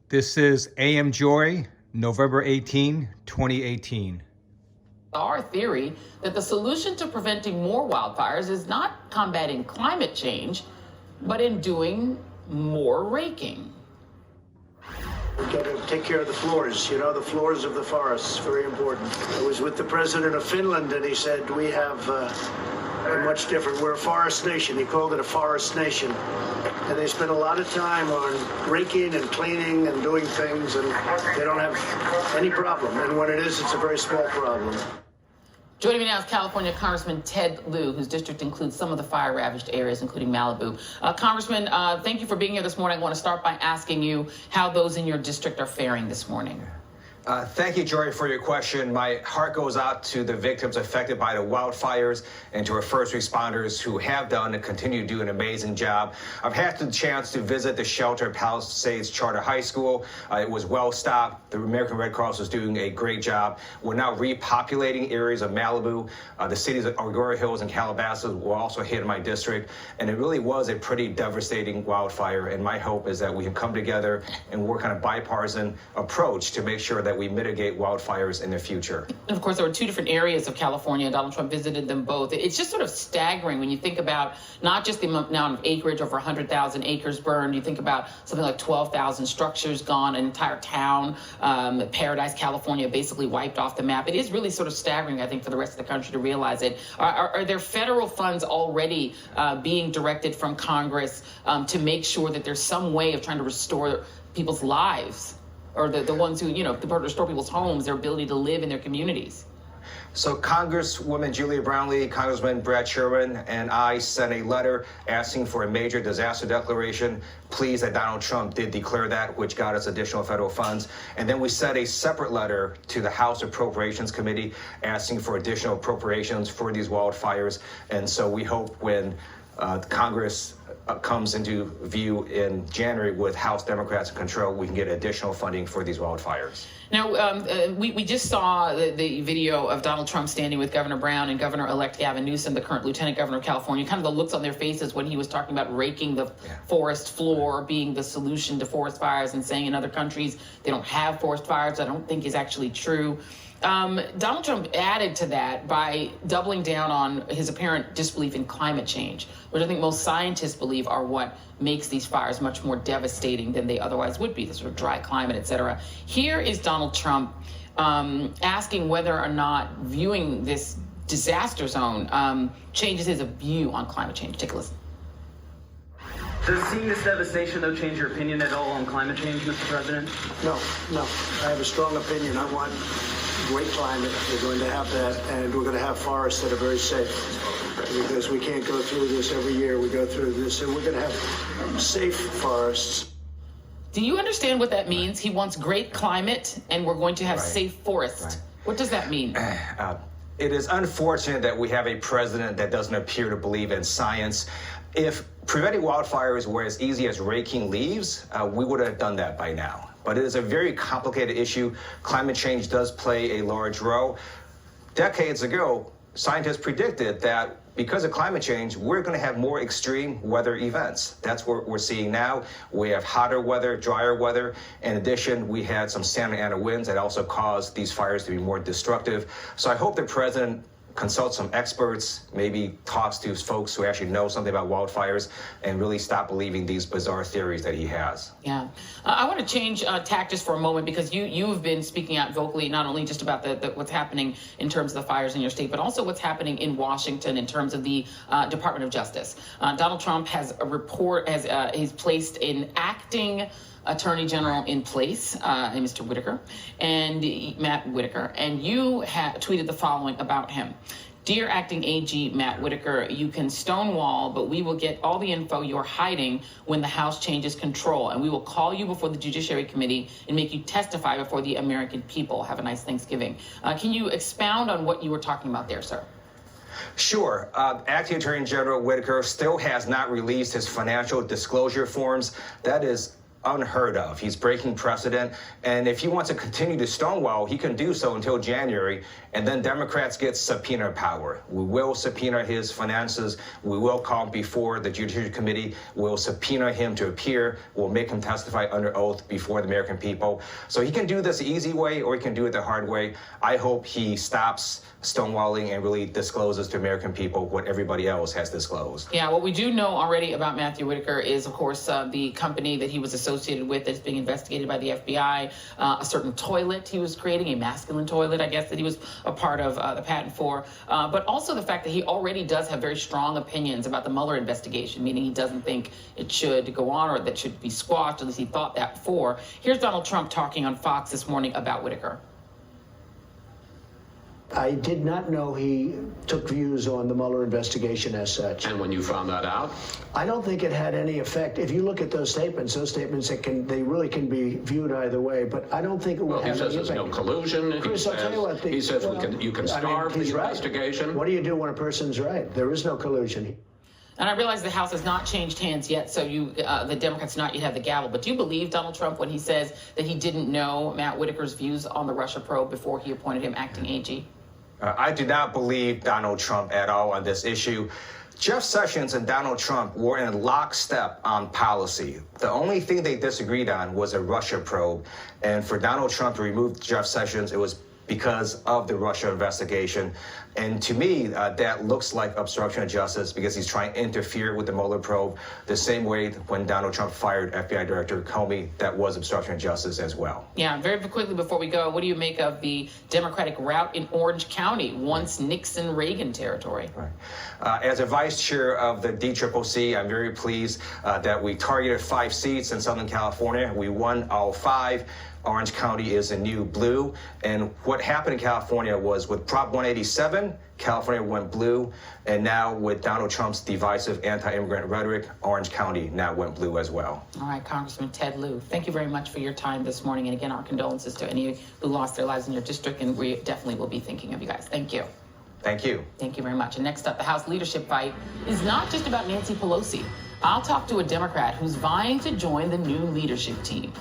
This is AM Joy, November 18, 2018. Our theory that the solution to preventing more wildfires is not combating climate change, but in doing more raking. We've got to take care of the floors, the floors of the forests, very important. I was with the president of Finland, and he said, we have much different. We're a forest nation. He called it a forest nation. And they spend a lot of time on raking and cleaning and doing things, and they don't have any problem. And when it is, it's a very small problem. Joining me now is California Congressman Ted Lieu, whose district includes some of the fire-ravaged areas, including Malibu. Congressman, thank you for being here this morning. I want to start by asking you how those in your district are faring this morning. Thank you, Joy, for your question. My heart goes out to the victims affected by the wildfires and to our first responders who have done and continue to do an amazing job. I've had the chance to visit the shelter at Palisades Charter High School. It was well stocked. The American Red Cross was doing a great job. We're now repopulating areas of Malibu. The cities of Agoura Hills and Calabasas were also hit in my district. And it really was a pretty devastating wildfire. And my hope is that we can come together and work on a bipartisan approach to make sure that we mitigate wildfires in the future. And of course, there were two different areas of California. Donald Trump visited them both. It's just sort of staggering when you think about not just the amount of acreage, over 100,000 acres burned. You think about something like 12,000 structures gone, an entire town, Paradise, California, basically wiped off the map. It is really sort of staggering, I think, for the rest of the country to realize it. Are there federal funds already being directed from Congress to make sure that there's some way of trying to restore people's lives? Or the ones who, restore people's homes, their ability to live in their communities? So Congresswoman Julia Brownlee, Congressman Brad Sherman, and I sent a letter asking for a major disaster declaration. Pleased that Donald Trump did declare that, which got us additional federal funds. And then we sent a separate letter to the House Appropriations Committee asking for additional appropriations for these wildfires. And so we hope when Congress comes into view in January with House Democrats in control, we can get additional funding for these wildfires. Now, we just saw the video of Donald Trump standing with Governor Brown and Governor-elect Gavin Newsom, the current Lieutenant Governor of California, kind of the looks on their faces when he was talking about raking the forest floor being the solution to forest fires and saying in other countries they don't have forest fires. I don't think is actually true. Donald Trump added to that by doubling down on his apparent disbelief in climate change, which I think most scientists believe are what makes these fires much more devastating than they otherwise would be, the sort of dry climate, et cetera. Here is Donald Trump asking whether or not viewing this disaster zone changes his view on climate change. Take a listen. Does seeing this devastation, though, change your opinion at all on climate change, Mr. President? No. I have a strong opinion. I want great climate. We're going to have that, and we're going to have forests that are very safe, because we can't go through this every year. We go through this, and we're going to have safe forests. Do you understand what that means? He wants great climate, and we're going to have safe forests. Right. What does that mean? It is unfortunate that we have a president that doesn't appear to believe in science. If preventing wildfires were as easy as raking leaves, we would have done that by now. But it is a very complicated issue. Climate change does play a large role. Decades ago, scientists predicted that because of climate change, we're going to have more extreme weather events. That's what we're seeing now. We have hotter weather, drier weather. In addition, we had some Santa Ana winds that also caused these fires to be more destructive. So I hope the president consults some experts, maybe talks to folks who actually know something about wildfires, and really stop believing these bizarre theories that he has. Yeah. I want to change tack just for a moment, because you've been speaking out vocally, not only just about what's happening in terms of the fires in your state, but also what's happening in Washington in terms of the Department of Justice. Donald Trump has he's placed an acting Attorney General in place, Mr. Whitaker, and Matt Whitaker, and you tweeted the following about him. Dear Acting AG Matt Whitaker, you can stonewall, but we will get all the info you're hiding when the House changes control, and we will call you before the Judiciary Committee and make you testify before the American people. Have a nice Thanksgiving. Can you expound on what you were talking about there, sir? Sure. Acting Attorney General Whitaker still has not released his financial disclosure forms. That is unheard of. He's breaking precedent. And if he wants to continue to stonewall, he can do so until January. And then Democrats get subpoena power. We will subpoena his finances. We will call him before the Judiciary Committee. We'll subpoena him to appear. We'll make him testify under oath before the American people. So he can do this the easy way or he can do it the hard way. I hope he stops stonewalling and really discloses to American people what everybody else has disclosed. Yeah, what we do know already about Matthew Whitaker is, of course, the company that he was associated with that's being investigated by the FBI, a certain toilet he was creating, a masculine toilet, I guess, that he was a part of the patent for, but also the fact that he already does have very strong opinions about the Mueller investigation, meaning he doesn't think it should go on or that should be squashed, at least he thought that before. Here's Donald Trump talking on Fox this morning about Whitaker. I did not know he took views on the Mueller investigation as such. And when you found that out? I don't think it had any effect. If you look at those statements they really can be viewed either way, but I don't think it would have any effect. He says there's no collusion. Chris, I'll tell you what. He says you can starve the investigation. Right. What do you do when a person's right? There is no collusion. And I realize the House has not changed hands yet, so the Democrats not yet have the gavel. But do you believe Donald Trump when he says that he didn't know Matt Whitaker's views on the Russia probe before he appointed him acting AG? I do not believe Donald Trump at all on this issue. Jeff Sessions and Donald Trump were in lockstep on policy. The only thing they disagreed on was a Russia probe. And for Donald Trump to remove Jeff Sessions, it was because of the Russia investigation. And to me, that looks like obstruction of justice because he's trying to interfere with the Mueller probe the same way when Donald Trump fired FBI Director Comey, that was obstruction of justice as well. Yeah, very quickly before we go, what do you make of the Democratic rout in Orange County, once Nixon-Reagan territory? Right. As a vice chair of the DCCC, I'm very pleased that we targeted 5 seats in Southern California. We won all 5. Orange County is a new blue. And what happened in California was with Prop 187, California went blue. And now with Donald Trump's divisive anti-immigrant rhetoric, Orange County now went blue as well. All right, Congressman Ted Lieu, thank you very much for your time this morning. And again, our condolences to any who lost their lives in your district. And we definitely will be thinking of you guys. Thank you. Thank you. Thank you very much. And next up, the House leadership fight is not just about Nancy Pelosi. I'll talk to a Democrat who's vying to join the new leadership team.